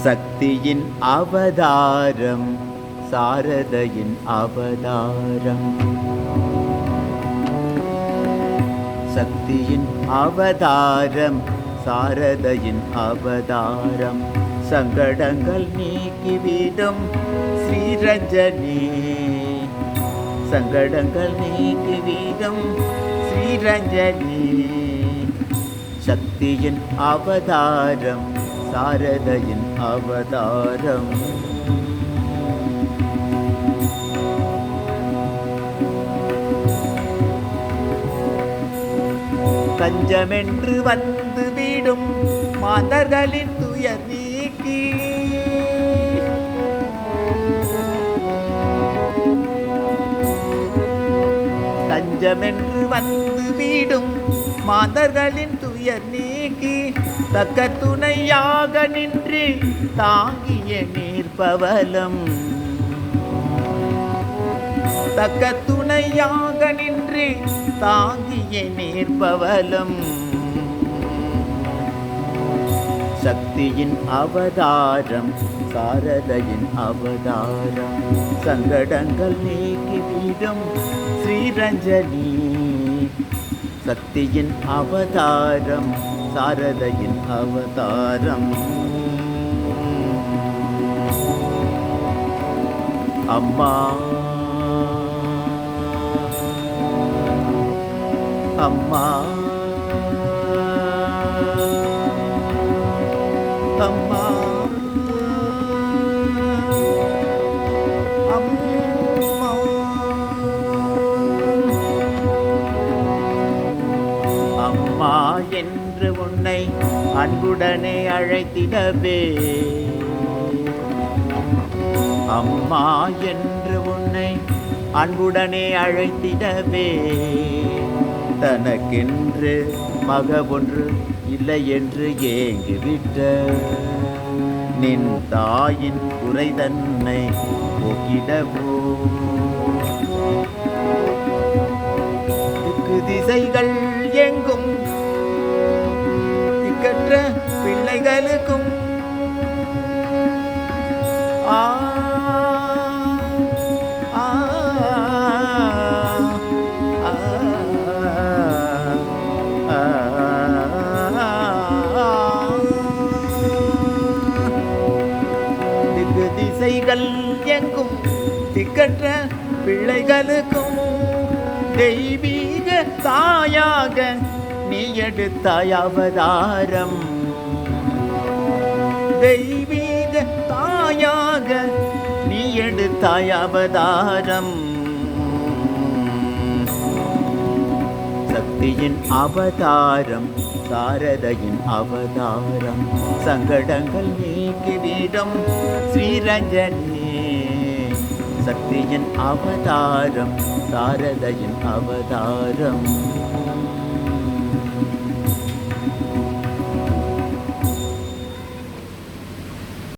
சக்தியின் அவதாரம் சாரதையின் அவதாரம். சக்தியின் அவதாரம் சாரதையின் அவதாரம். சங்கடங்கள் நீக்கிவிடும் ஸ்ரீரஞ்சனி. சங்கடங்கள் நீக்கிவிடும் ஸ்ரீரஞ்சனி. சக்தியின் அவதாரம் சாரதையின் அவதாரம். கஞ்சமென்று வந்து விடும் மாதர்களின் துயர் நீக்கி. கஞ்சமென்று வந்து விடும் மாதர்களின் துயர் நீக்கி. தக்க துணையாக நின்று தாங்கிய நீர்பவலம். தக்க துணையாக நின்று தாங்கிய நீர்பவலம். சக்தியின் அவதாரம் சாரதையின் அவதாரம். சங்கடங்கள் நீக்கிவிடும் ஸ்ரீரஞ்சனி. சக்தியின் அவதாரம் சாரதையின் அவதாரம். அம்மா அம்மா அம்மா அம்மா என்று உன்னை அன்புடனே அழைத்திடவே. அம்மா என்று உன்னை அன்புடனே அழைத்திடவே. தனக்கென்று மக ஒன்று இல்லை என்று ஏங்கிவிட்ட நின் தாயின் குறை தன்னை போக்கிடவோ. திக்கு திசைகள் எங்கும் திக்கற்ற பிள்ளைகளுக்கும் திசைகள் எங்கும் திக்கற்ற பிள்ளைகளுக்கும் தெய்வீக தாயாக நீ எடுத்தாய் அவதாரம். தெய்வீக தாயாக நீ எடுத்தாய் அவதாரம். சக்தியின் அவதாரம் சாரதையின் அவதாரம். சங்கடங்கள் நீக்கிவிடும் ஸ்ரீரஞ்சனி. சக்தியின் அவதாரம் சாரதையின் அவதாரம்.